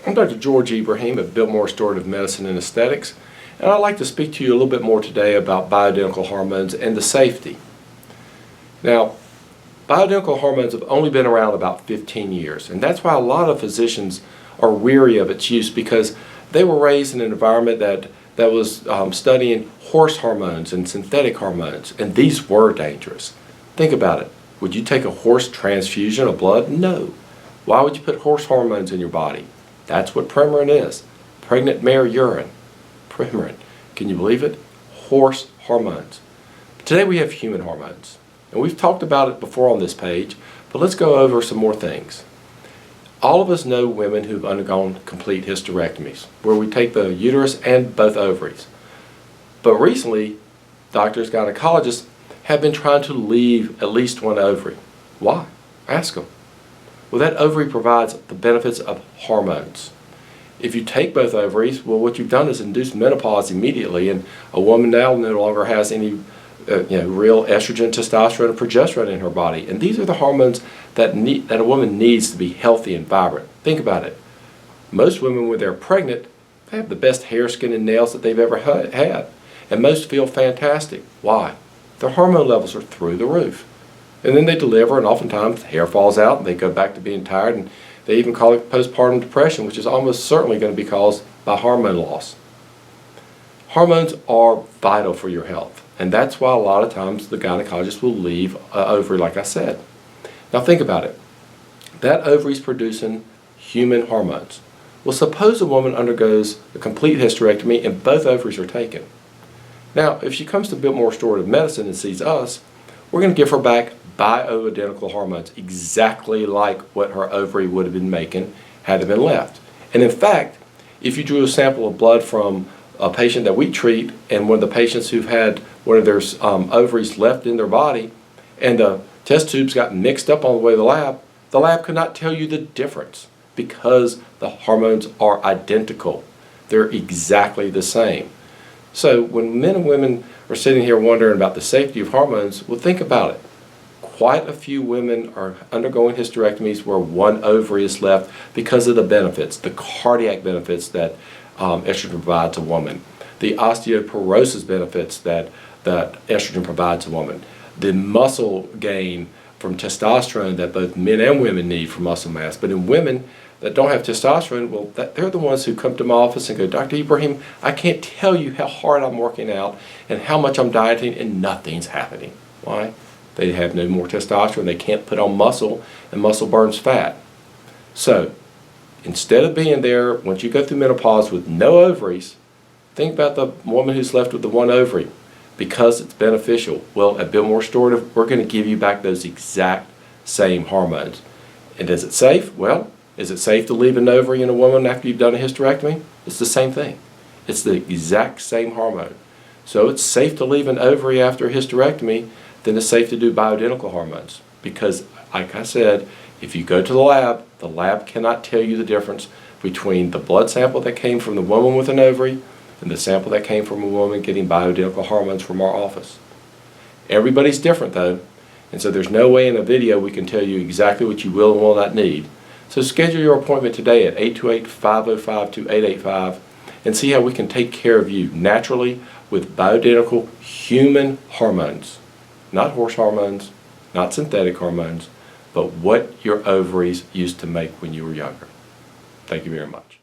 I'm Dr. George Ibrahim of Biltmore Restorative Medicine and Aesthetics, and I'd like to speak to you a little bit more today about bioidentical hormones and the safety. Now, bioidentical hormones have only been around about 15 years, and that's why a lot of physicians are weary of its use because they were raised in an environment that was studying horse hormones and synthetic hormones, and these were dangerous. Think about it. Would you take a horse transfusion of blood? No. Why would you put horse hormones in your body? That's what Premarin is. Pregnant mare urine. Premarin. Can you believe it? Horse hormones. Today we have human hormones. And we've talked about it before on this page, but let's go over some more things. All of us know women who've undergone complete hysterectomies, where we take the uterus and both ovaries. But recently, doctors, gynecologists have been trying to leave at least one ovary. Why? Ask them. Well, that ovary provides the benefits of hormones. If you take both ovaries, well, what you've done is induced menopause immediately, and a woman now no longer has any real estrogen, testosterone, or progesterone in her body. And these are the hormones that a woman needs to be healthy and vibrant. Think about it. Most women, when they're pregnant, they have the best hair, skin, and nails that they've ever had. And most feel fantastic. Why? Their hormone levels are through the roof. And then they deliver, and oftentimes hair falls out, and they go back to being tired, and they even call it postpartum depression, which is almost certainly going to be caused by hormone loss. Hormones are vital for your health, and that's why a lot of times the gynecologist will leave an ovary, like I said. Now think about it. That ovary is producing human hormones. Well, suppose a woman undergoes a complete hysterectomy and both ovaries are taken. Now, if she comes to Biltmore Restorative Medicine and sees us, we're going to give her back bioidentical hormones, exactly like what her ovary would have been making had it been left. And in fact, if you drew a sample of blood from a patient that we treat and one of the patients who've had one of their ovaries left in their body and the test tubes got mixed up on the way to the lab could not tell you the difference because the hormones are identical. They're exactly the same. So when men and women are sitting here wondering about the safety of hormones, well, think about it. Quite a few women are undergoing hysterectomies where one ovary is left because of the benefits, the cardiac benefits that estrogen provides a woman, the osteoporosis benefits that estrogen provides a woman, the muscle gain from testosterone that both men and women need for muscle mass. But in women that don't have testosterone, well, they're the ones who come to my office and go, Dr. Ibrahim, I can't tell you how hard I'm working out and how much I'm dieting and nothing's happening. Why? They have no more testosterone. They can't put on muscle, and muscle burns fat. So instead of being there, once you go through menopause with no ovaries, think about the woman who's left with the one ovary because it's beneficial. Well, at Biltmore Restorative, we're going to give you back those exact same hormones. And is it safe? Well, is it safe to leave an ovary in a woman after you've done a hysterectomy? It's the same thing. It's the exact same hormone. So it's safe to leave an ovary after a hysterectomy than it's safe to do bioidentical hormones. Because, like I said, if you go to the lab cannot tell you the difference between the blood sample that came from the woman with an ovary and the sample that came from a woman getting bioidentical hormones from our office. Everybody's different though, and so there's no way in a video we can tell you exactly what you will and will not need. So schedule your appointment today at 828-505-2885 and see how we can take care of you naturally with bioidentical human hormones. Not horse hormones, not synthetic hormones, but what your ovaries used to make when you were younger. Thank you very much.